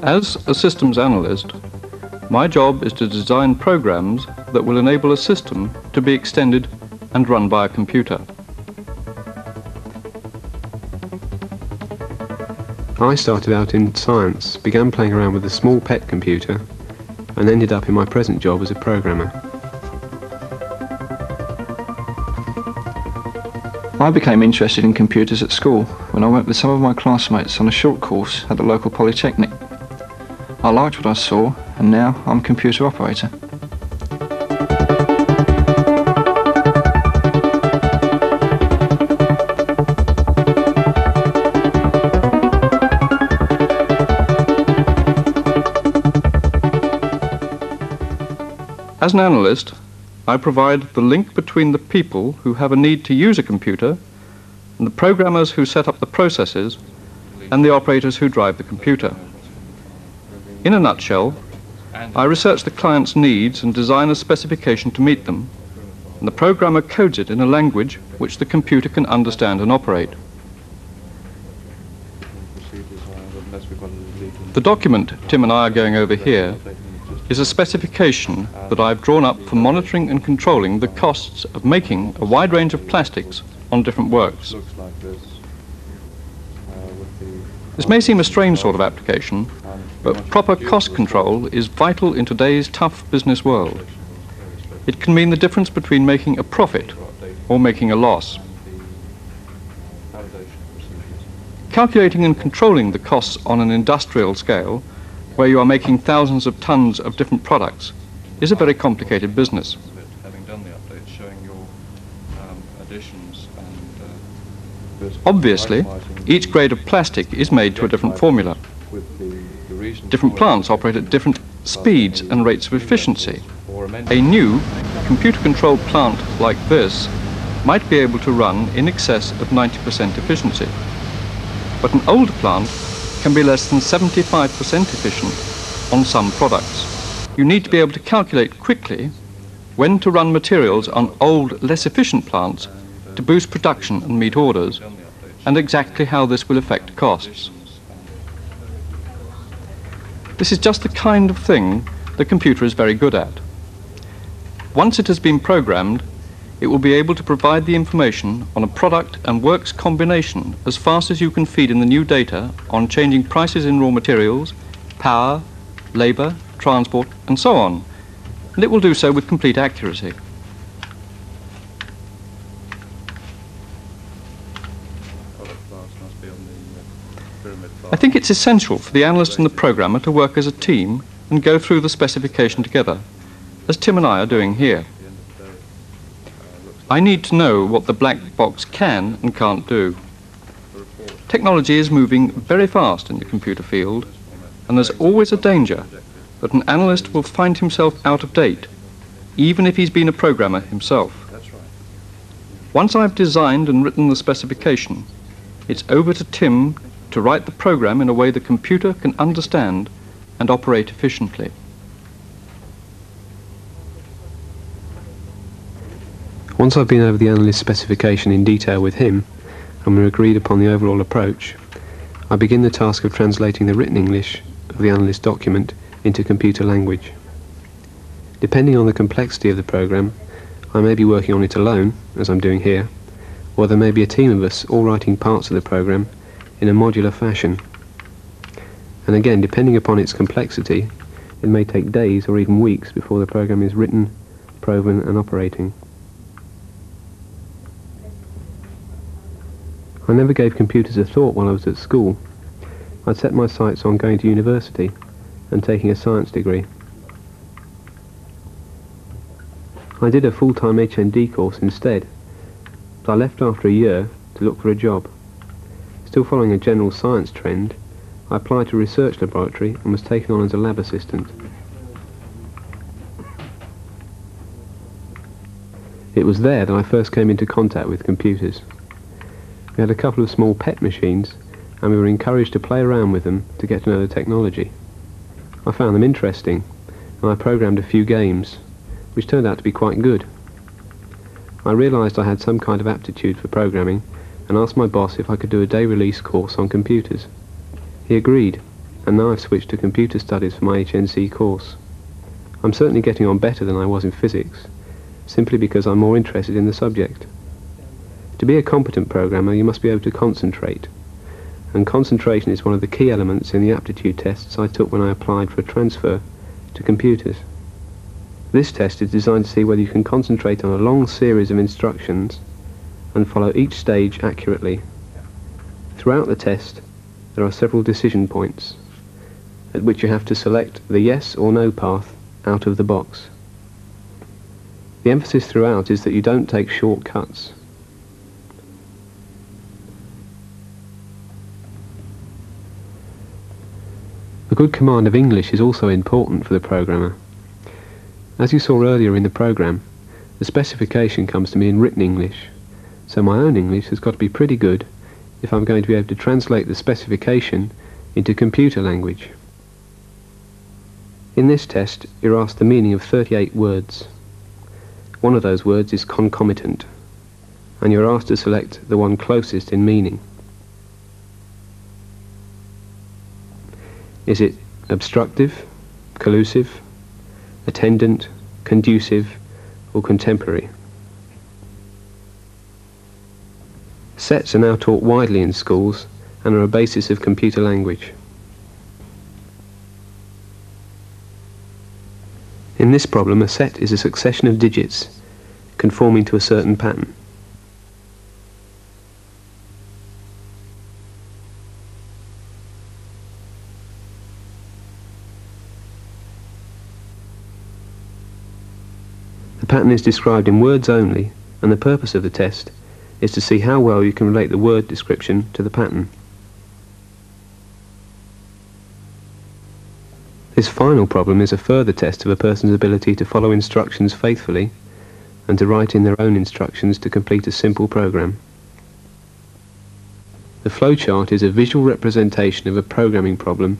As a systems analyst, my job is to design programs that will enable a system to be extended and run by a computer. I started out in science, began playing around with a small pet computer, and ended up in my present job as a programmer. I became interested in computers at school when I went with some of my classmates on a short course at the local polytechnic. I liked what I saw, and now I'm a computer operator. As an analyst, I provide the link between the people who have a need to use a computer and the programmers who set up the processes and the operators who drive the computer. In a nutshell, I research the client's needs and design a specification to meet them, and the programmer codes it in a language which the computer can understand and operate. The document Tim and I are going over here is a specification that I've drawn up for monitoring and controlling the costs of making a wide range of plastics on different works. This may seem a strange sort of application, but proper cost control is vital in today's tough business world. It can mean the difference between making a profit or making a loss. Calculating and controlling the costs on an industrial scale, where you are making thousands of tons of different products, is a very complicated business. Obviously, each grade of plastic is made to a different formula. Different plants operate at different speeds and rates of efficiency. A new computer-controlled plant like this might be able to run in excess of 90% efficiency. But an older plant can be less than 75% efficient on some products. You need to be able to calculate quickly when to run materials on old, less efficient plants to boost production and meet orders, and exactly how this will affect costs. This is just the kind of thing the computer is very good at. Once it has been programmed, it will be able to provide the information on a product and works combination as fast as you can feed in the new data on changing prices in raw materials, power, labor, transport, and so on. And it will do so with complete accuracy. I think it's essential for the analyst and the programmer to work as a team and go through the specification together, as Tim and I are doing here. I need to know what the black box can and can't do. Technology is moving very fast in the computer field, and there's always a danger that an analyst will find himself out of date, even if he's been a programmer himself. Once I've designed and written the specification, it's over to Tim to write the program in a way the computer can understand and operate efficiently. Once I've been over the analyst specification in detail with him, and we've agreed upon the overall approach, I begin the task of translating the written English of the analyst document into computer language. Depending on the complexity of the program, I may be working on it alone, as I'm doing here, or there may be a team of us all writing parts of the program in a modular fashion. And again, depending upon its complexity, it may take days or even weeks before the program is written, proven and operating. I never gave computers a thought while I was at school. I'd set my sights on going to university and taking a science degree. I did a full-time HND course instead, but I left after a year to look for a job. Still following a general science trend, I applied to a research laboratory and was taken on as a lab assistant. It was there that I first came into contact with computers. We had a couple of small pet machines, and we were encouraged to play around with them to get to know the technology. I found them interesting, and I programmed a few games, which turned out to be quite good. I realised I had some kind of aptitude for programming, and asked my boss if I could do a day-release course on computers. He agreed, and now I've switched to computer studies for my HNC course. I'm certainly getting on better than I was in physics, simply because I'm more interested in the subject. To be a competent programmer, you must be able to concentrate, and concentration is one of the key elements in the aptitude tests I took when I applied for a transfer to computers. This test is designed to see whether you can concentrate on a long series of instructions and follow each stage accurately. Throughout the test, there are several decision points, at which you have to select the yes or no path out of the box. The emphasis throughout is that you don't take shortcuts. A good command of English is also important for the programmer. As you saw earlier in the program, the specification comes to me in written English, so my own English has got to be pretty good if I'm going to be able to translate the specification into computer language. In this test, you're asked the meaning of 38 words. One of those words is concomitant, and you're asked to select the one closest in meaning. Is it obstructive, collusive, attendant, conducive, or contemporary? Sets are now taught widely in schools and are a basis of computer language. In this problem, a set is a succession of digits conforming to a certain pattern. The pattern is described in words only, and the purpose of the test is to see how well you can relate the word description to the pattern. This final problem is a further test of a person's ability to follow instructions faithfully and to write in their own instructions to complete a simple program. The flowchart is a visual representation of a programming problem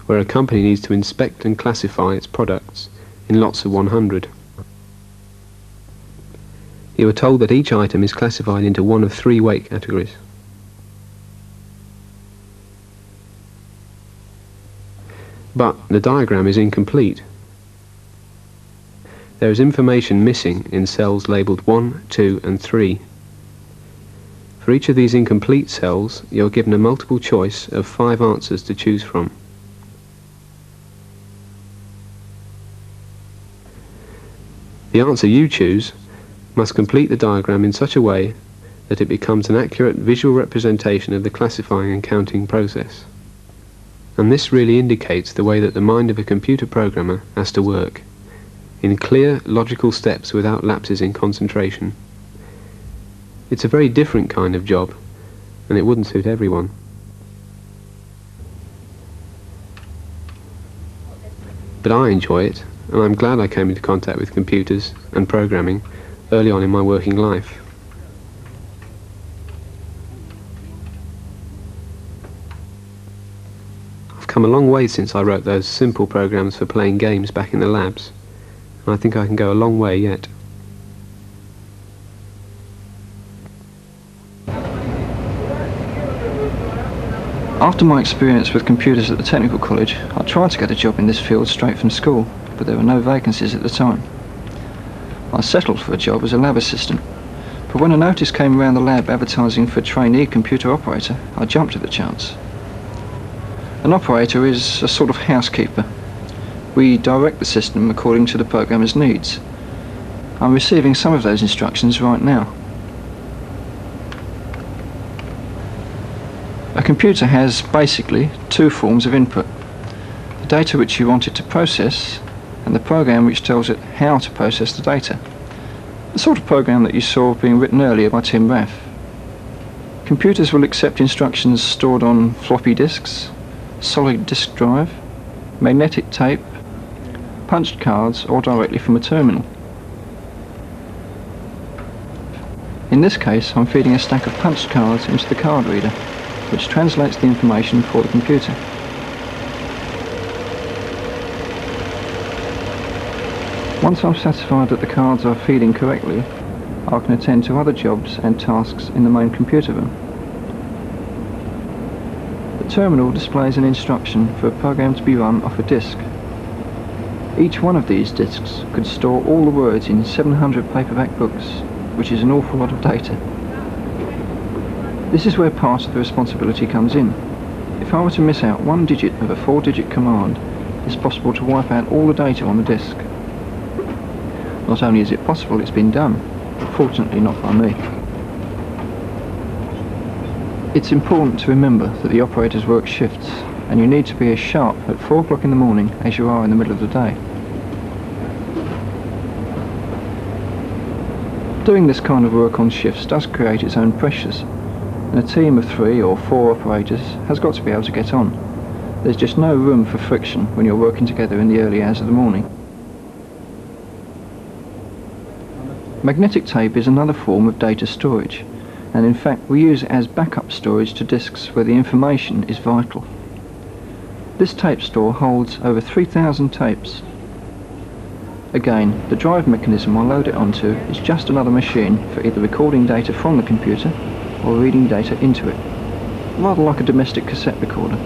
where a company needs to inspect and classify its products in lots of 100. You are told that each item is classified into one of 3 weight categories. But the diagram is incomplete. There is information missing in cells labelled 1, 2 and 3. For each of these incomplete cells, you are given a multiple choice of 5 answers to choose from. The answer you choose must complete the diagram in such a way that it becomes an accurate visual representation of the classifying and counting process. And this really indicates the way that the mind of a computer programmer has to work, in clear, logical steps without lapses in concentration. It's a very different kind of job, and it wouldn't suit everyone. But I enjoy it, and I'm glad I came into contact with computers and programming early on in my working life. I've come a long way since I wrote those simple programs for playing games back in the labs, and I think I can go a long way yet. After my experience with computers at the technical college, I tried to get a job in this field straight from school, but there were no vacancies at the time. I settled for a job as a lab assistant, but when a notice came around the lab advertising for a trainee computer operator, I jumped at the chance. An operator is a sort of housekeeper. We direct the system according to the programmer's needs. I'm receiving some of those instructions right now. A computer has basically 2 forms of input: the data which you want it to process, and the program which tells it how to process the data. The sort of program that you saw being written earlier by Tim Raff. Computers will accept instructions stored on floppy disks, solid disk drive, magnetic tape, punched cards, or directly from a terminal. In this case, I'm feeding a stack of punched cards into the card reader, which translates the information for the computer. Once I'm satisfied that the cards are feeding correctly, I can attend to other jobs and tasks in the main computer room. The terminal displays an instruction for a program to be run off a disk. Each one of these disks could store all the words in 700 paperback books, which is an awful lot of data. This is where part of the responsibility comes in. If I were to miss out one digit of a 4-digit command, it's possible to wipe out all the data on the disk. Not only is it possible, it's been done, but fortunately not by me. It's important to remember that the operators work shifts, and you need to be as sharp at 4 o'clock in the morning as you are in the middle of the day. Doing this kind of work on shifts does create its own pressures, and a team of 3 or 4 operators has got to be able to get on. There's just no room for friction when you're working together in the early hours of the morning. Magnetic tape is another form of data storage, and in fact we use it as backup storage to disks where the information is vital. This tape store holds over 3,000 tapes. Again, the drive mechanism I load it onto is just another machine for either recording data from the computer or reading data into it. Rather like a domestic cassette recorder,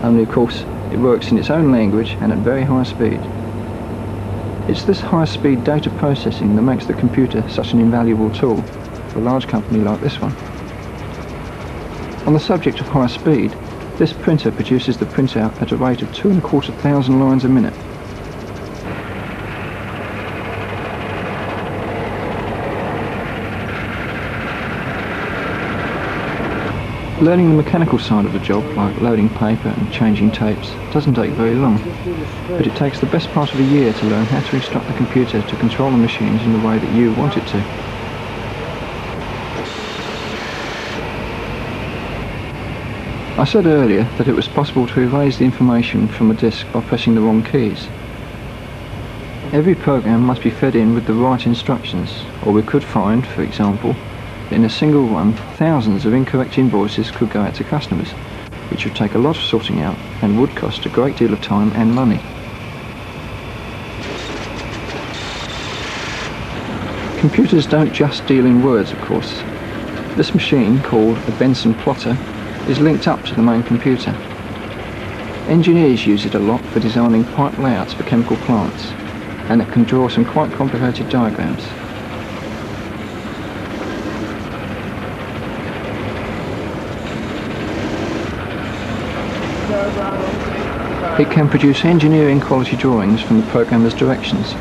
only of course it works in its own language and at very high speed. It's this high-speed data processing that makes the computer such an invaluable tool for a large company like this one. On the subject of high speed, this printer produces the printout at a rate of 2,250 lines a minute. Learning the mechanical side of the job, like loading paper and changing tapes, doesn't take very long, but it takes the best part of a year to learn how to instruct the computer to control the machines in the way that you want it to. I said earlier that it was possible to erase the information from a disk by pressing the wrong keys. Every program must be fed in with the right instructions, or we could find, for example, in a single run, thousands of incorrect invoices could go out to customers, which would take a lot of sorting out and would cost a great deal of time and money. Computers don't just deal in words, of course. This machine, called a Benson plotter, is linked up to the main computer. Engineers use it a lot for designing pipe layouts for chemical plants, and it can draw some quite complicated diagrams. It can produce engineering quality drawings from the programmer's directions.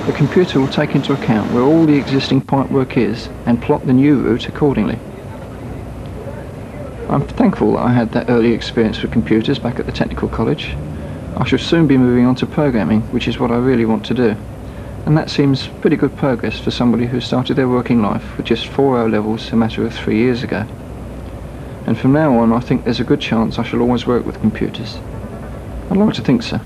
The computer will take into account where all the existing pipework is and plot the new route accordingly. I'm thankful that I had that early experience with computers back at the technical college. I shall soon be moving on to programming, which is what I really want to do. And that seems pretty good progress for somebody who started their working life with just 4 O-levels a matter of 3 years ago. And from now on, I think there's a good chance I shall always work with computers. I'd like to think so.